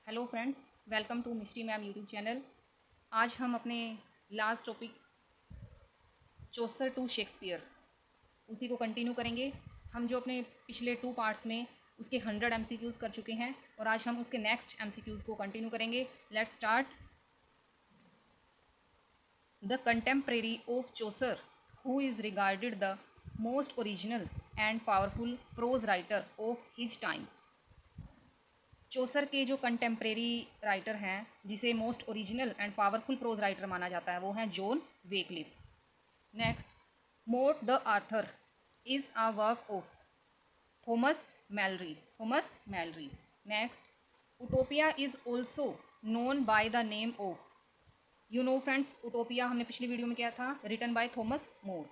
Hello friends, welcome to mystery ma'am YouTube channel. आज हम अपने last topic Chaucer to Shakespeare उसी को कंटिन्यू करेंगे। हम जो अपने पिछले 2 पार्ट्स में उसके 100 एमसीक्यूज़ कर चुके हैं और आज हम उसके नेक्स्ट एमसीक्यूज़ को कंटिन्यू करेंगे। Let's start. The contemporary of Chaucer who is regarded the most original and powerful prose writer of his times. Chaucer के जो कंटेम्प्रेरी राइटर हैं जिसे most original and powerful prose writer माना जाता है वो हैं John Wycliffe. Next, Morte d' Arthur is a work of Thomas Malory. Next, Utopia is also known by the name of, you know friends, Utopia हमने पिछली video में किया था, written by Thomas More.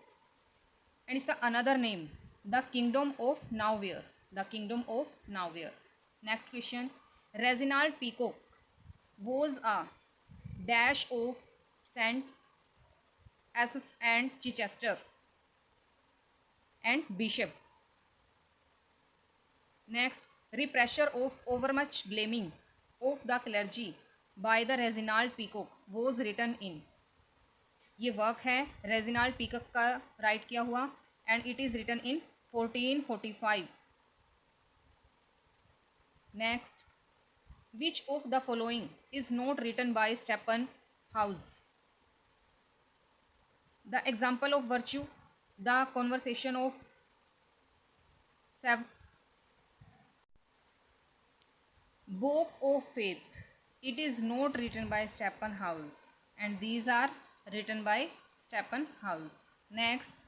And इसका another name the Kingdom of Nowhere. Next question. Reginald Peacock was a dash of St. Asaph and Chichester and Bishop. Next, repressure of overmuch blaming of the clergy by the Reginald Peacock was written in. ये work है Reginald Peacock का write किया हुआ and it is written in 1445. Next, which of the following is not written by Stephen House? The example of virtue, the conversation of Sabbath, book of faith. It is not written by Stephen House, and these are written by Stephen House. Next,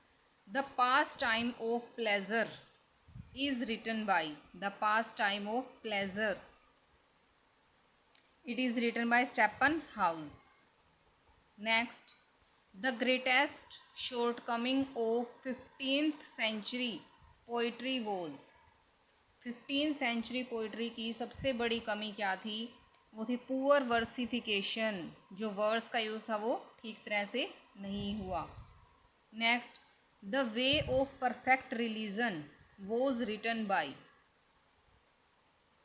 the pastime of pleasure is written by the pastime of pleasure. It is written by Stephen House. Next, the greatest shortcoming of 15th century poetry was. 15th century poetry की सबसे बड़ी कमी क्या थी? वो थी poor वर्सिफिकेशन, जो words का यूज़ था वो ठीक तरह से नहीं हुआ. Next, the way of perfect religion was written by.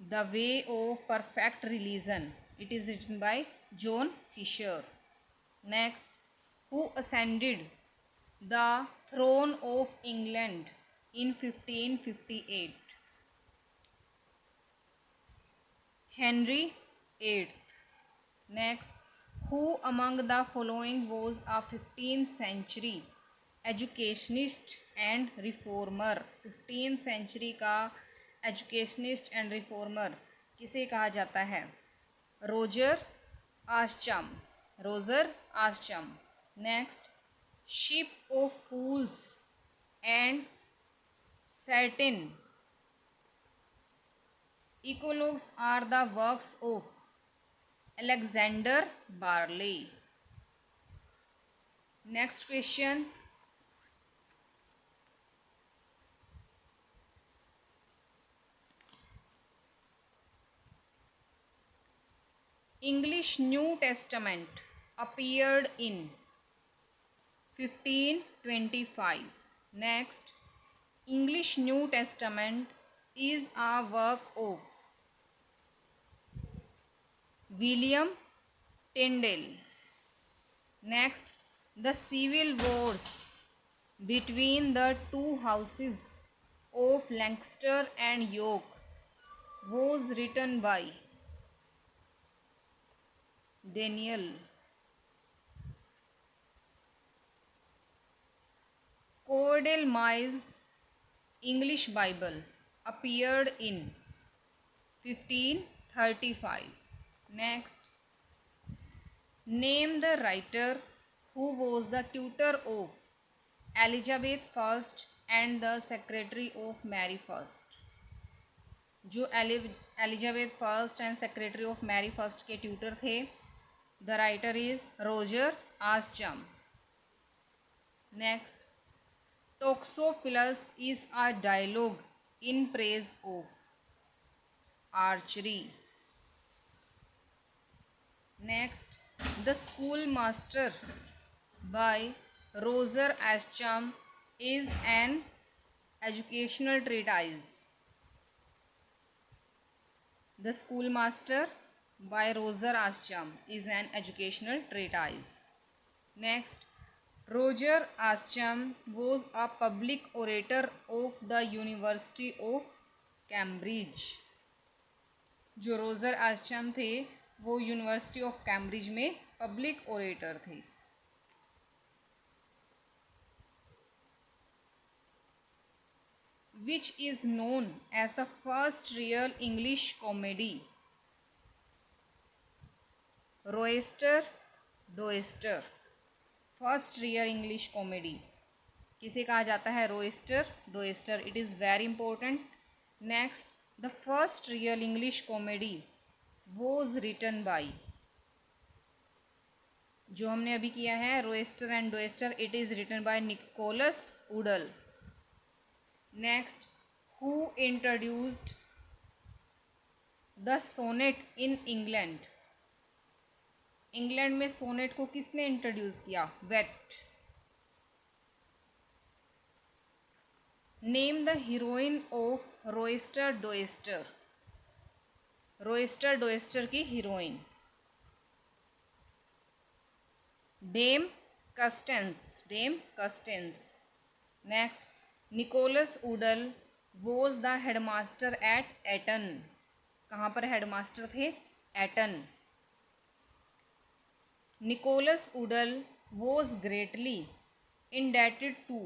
The Way of Perfect Religion. It is written by John Fisher. Next, who ascended the throne of England in 1558? Henry VIII. Next, who among the following was a 15th century educationist and reformer? 15th century का educationist and reformer किसे कहा जाता है? Roger Ascham. Next, Ship of Fools and certain eclogues are the works of Alexander Barclay. Next question, English New Testament appeared in 1525. Next, English New Testament is a work of William Tyndale. Next, the civil wars between the two houses of Lancaster and York was written by Daniel. Cordell Miles' English Bible appeared in 1535. Next, name the writer who was the tutor of Elizabeth I and the secretary of Mary I. जो Elizabeth first and secretary of Mary first के tutor थे. The writer is Roger Ascham. Next, Toxophilus is a dialogue in praise of archery. Next, the school master by Roger Ascham is an educational treatise. The Schoolmaster by Roger Ascham is an educational treatise. Next, Roger Ascham was a public orator of the University of Cambridge. जो Roger आश्चम थे वो university of Cambridge में public orator थे. Which is known as the first real English comedy. Roister Doister. First real English comedy किसे कहा जाता है? Roister Doister. It is very important. Next, the first real English comedy was written by. जो हमने अभी किया है Roister and Doister, it is written by Nicholas Udall. Next, who introduced the sonnet in England. England में sonnet को किसने introduce किया? Wait. Name the heroine of Roister Doister. Roister Doister की heroine Dame कस्टेंस. Dam Custance. Next, Nicholas Udall was the headmaster at Eton. कहाँ पर headmaster थे? Eton. Nicholas Udall was greatly indebted to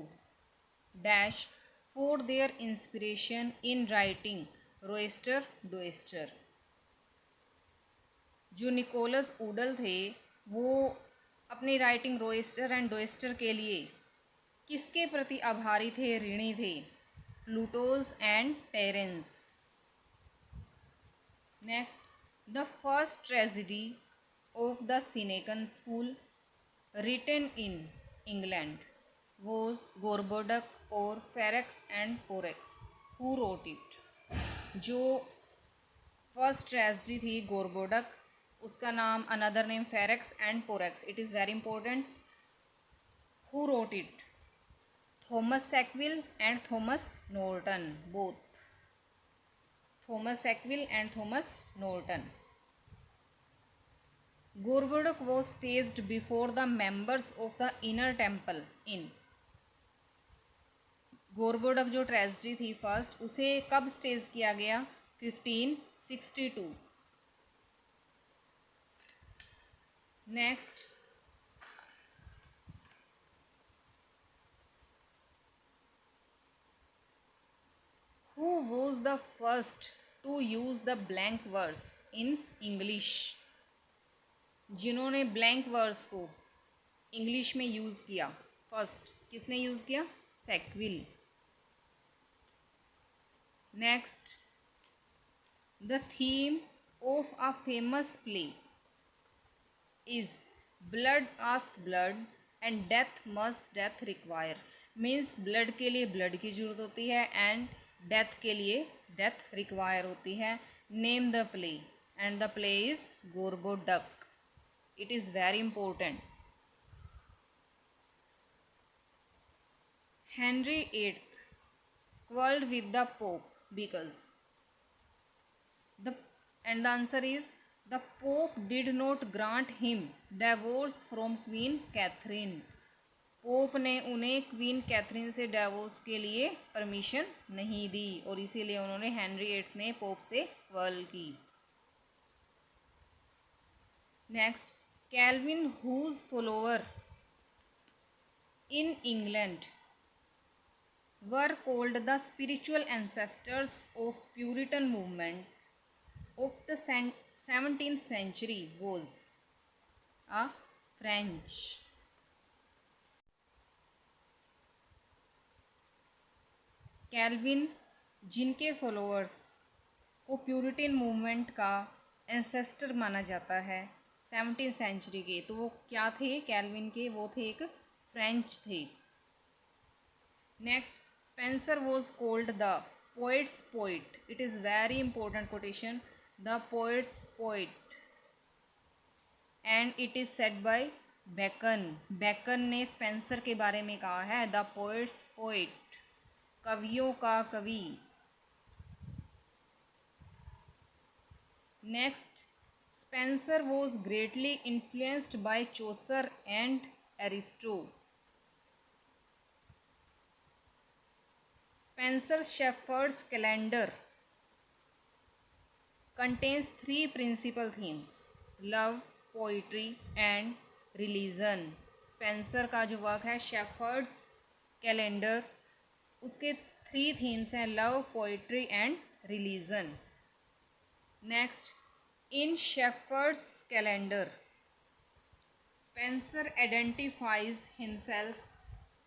dash for their inspiration in writing Roister Doister. जो Nicholas उडल थे वो अपनी writing रोएस्टर and डोएस्टर के लिए किसके प्रति आभारी थे, ऋणी थे? Plautus and Terence. Next, the first tragedy of the Senecan school written in England was Gorboduc और Ferrex and Porrex. Who wrote it. जो फर्स्ट ट्रेजेडी थी गोरबोडक, उसका नाम another name Ferrex and Porrex. It is very important. Who wrote it? Thomas Sackville and Thomas Norton. Both. Thomas Sackville and Thomas Norton. Gorboduc was staged before the members of the inner temple in. गोरबोडक जो tragedy थी first, उसे कब stage किया गया? 1562. Next, who was the first to use the blank verse in English. जिन्होंने blank verse को English में use किया फर्स्ट, किसने यूज़ किया? Sackville. Next, the theme of a famous play is blood ask blood and death must death require. Means blood के लिए blood की जरूरत होती है एंड डेथ के लिए डेथ रिक्वायर होती है. Name the play and the play is Gorboduc. It is very important. Henry VIII quarreled with the Pope because the answer is the Pope did not grant him divorce from Queen Catherine. Pope ने उन्हें queen Catherine से divorce के लिए permission नहीं दी और इसीलिए उन्होंने Henry VIII ने पोप से क्वारल की. Next, Calvin, whose follower in England were called the spiritual ancestors of Puritan movement of the 17th century, was a French. Calvin, जिनके फॉलोअर्स को प्यूरिटन मूवमेंट का एंसेस्टर माना जाता है 17th सेंचुरी के, तो वो क्या थे कैल्विन के? वो थे एक फ्रेंच थे. Next, Spenser was called the poet's poet. It is very important quotation. The poet's poet and it is said by Bacon. Bacon ने स्पेंसर के बारे में कहा है द पोइट्स पोइट, कवियों का कवि. Next, Spenser was greatly influenced by Chaucer and Aristo. Spenser Shepherd's calendar contains three principal themes: love, poetry and religion. Spencer का जो वर्क है शेफर्ड्स कैलेंडर, उसके थ्री थीम्स हैं: love, poetry and religion. Next, in shepherd's calendar Spencer identifies himself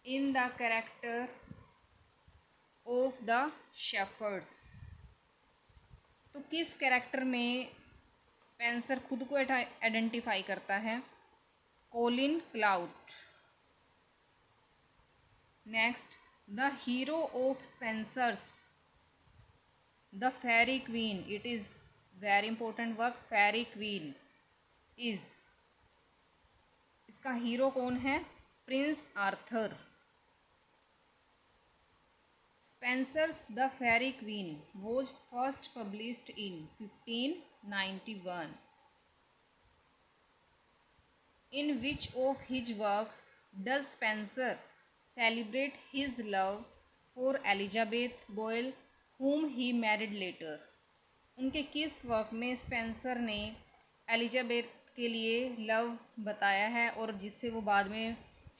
in the character of the shepherd's. तो किस character में Spencer खुद को आइडेंटिफाई करता है? Colin Clout. Next, the hero of Spenser's the Faerie Queene. It is very important work. Faerie Queene is, इसका हीरो कौन है? Prince Arthur. Spenser's the Faerie Queene was first published in 1591. In which of his works does Spenser celebrate his love for Elizabeth Boyle, whom he married later? उनके किस work में Spencer ने Elizabeth के लिए लव बताया है और जिससे वो बाद में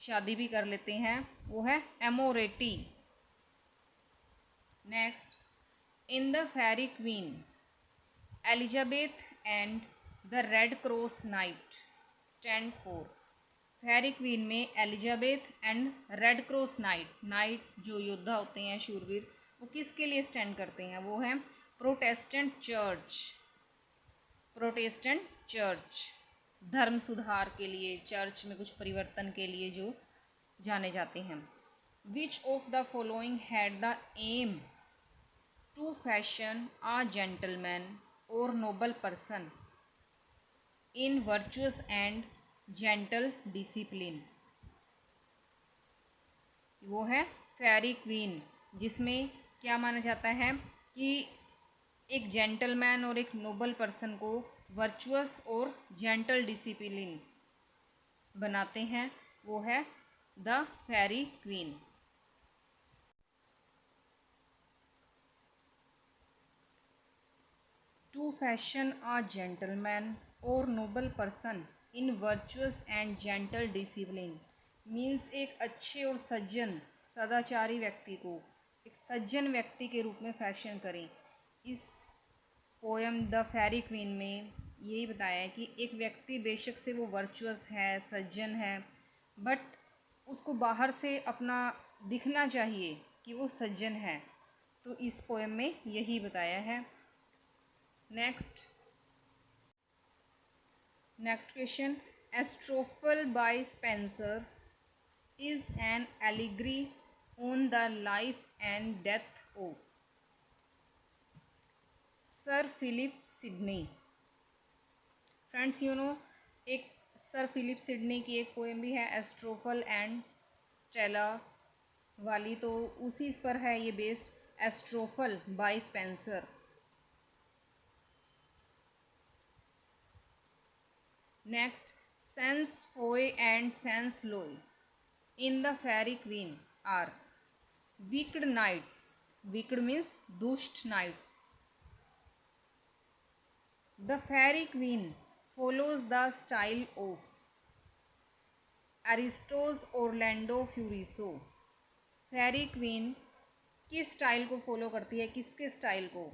शादी भी कर लेते हैं? वो है Amoretti. Next, in the Faerie Queene Elizabeth and the Red Cross Knight stand for. Faerie Queene में Elizabeth and Red Cross Knight जो योद्धा होते हैं, शूरवीर, वो किसके लिए स्टैंड करते हैं? वो है प्रोटेस्टेंट चर्च, धर्म सुधार के लिए, चर्च में कुछ परिवर्तन के लिए जो जाने जाते हैं. Which of the following had the aim to fashion a gentleman or noble person in virtuous and gentle discipline? वो है फेरी क्वीन, जिसमें क्या माना जाता है कि एक जेंटलमैन और एक नोबल पर्सन को वर्चुअस और जेंटल डिसिप्लिन बनाते हैं. वो है the Faerie Queene. To fashion a gentleman or noble person in virtuous and gentle discipline means एक अच्छे और सज्जन सदाचारी व्यक्ति को एक सज्जन व्यक्ति के रूप में फैशन करें. इस पोएम द फेरी क्वीन में यही बताया है कि एक व्यक्ति बेशक से वो वर्चुअस है, सज्जन है, बट उसको बाहर से अपना दिखना चाहिए कि वो सज्जन है. तो इस पोएम में यही बताया है. Next question. Astrophel by Spenser is an allegory on the life and death of Sir Philip Sidney. Friends, एक सर फिलिप सिडनी की एक पोएम भी है एस्ट्रोफल एंड स्टेला वाली, तो उसी पर है ये based. Astrophel by Spenser. Next, Sans Foy and Sans Loy in the fairy queen are wicked knights. Wicked means दुष्ट knights. The fairy queen follows the style of Aristo's Orlando Furioso. Fairy queen किस style को follow करती है? किसके style को?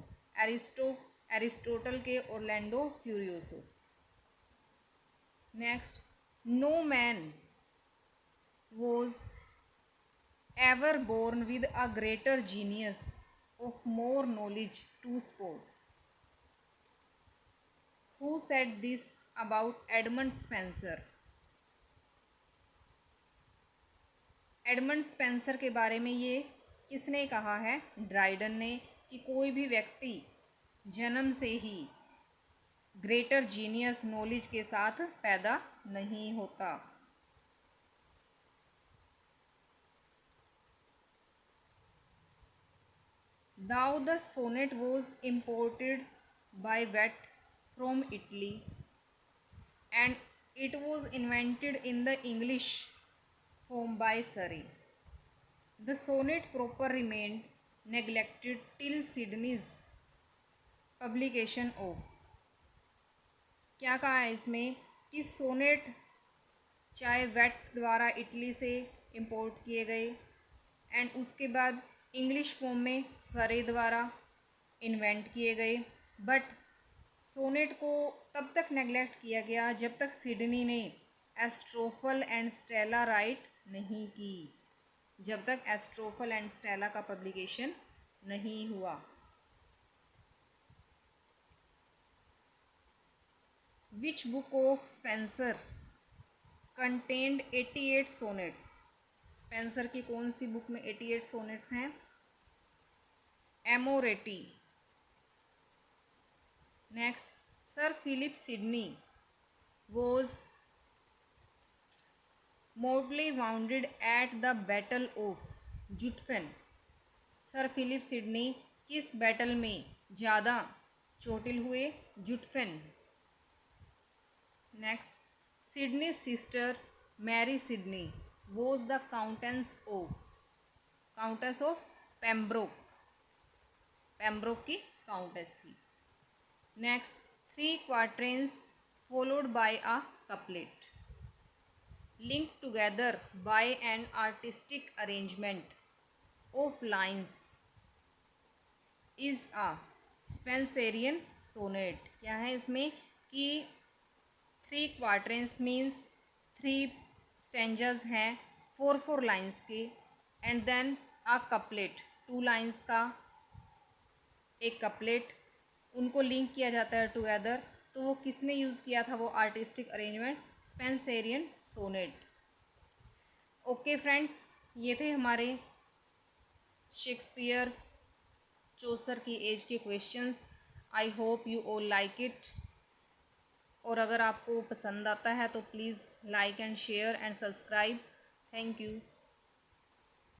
Aristotle के Orlando Furioso. Next, no man was ever born with a greater genius of more knowledge to sport. Who said this about Edmund Spenser? Edmund Spenser के बारे में ये किसने कहा है? ड्राइडन ने, कि कोई भी व्यक्ति जन्म से ही ग्रेटर जीनियस नॉलेज के साथ पैदा नहीं होता. Though the sonnet was imported by Watt from Italy, and it was invented in the English form by Surrey. The sonnet proper remained neglected till Sydney's publication of. क्या कहा है इसमें कि सोनेट चाहे वेट द्वारा इटली से import किए गए एंड उसके बाद इंग्लिश फॉर्म में सरे द्वारा इन्वेंट किए गए, बट सोनेट को तब तक नेग्लेक्ट किया गया जब तक सिडनी ने एस्ट्रोफल एंड स्टेला राइट नहीं की, जब तक एस्ट्रोफल एंड स्टेला का पब्लिकेशन नहीं हुआ. Which book of Spenser contained 88 sonnets. Spenser की कौन सी बुक में 88 सोनेट्स हैं? Amoretti. Next, Sir Philip Sidney was mortally wounded at the battle of Zutphen. Sir Philip Sidney किस बैटल में ज़्यादा चोटिल हुए? Zutphen. Next, Sidney sister Mary Sidney was the countess of Pembroke. Pembroke की countess थी. Next, 3 quatrains followed by a couplet linked together by an artistic arrangement of lines is a Spenserian sonnet. क्या है इसमें कि 3 क्वार्टेंस means 3 स्टेंजर्स हैं 4 lines के, and then a couplet 2 lines का एक कपलेट, उनको लिंक किया जाता है टुगेदर. तो वो किसने यूज़ किया था? वो artistic arrangement Spenserian sonnet. Okay friends, ये थे हमारे शेक्सपियर चौसर की एज के questions. I hope you all like it. और अगर आपको पसंद आता है तो please like and share and subscribe. Thank you.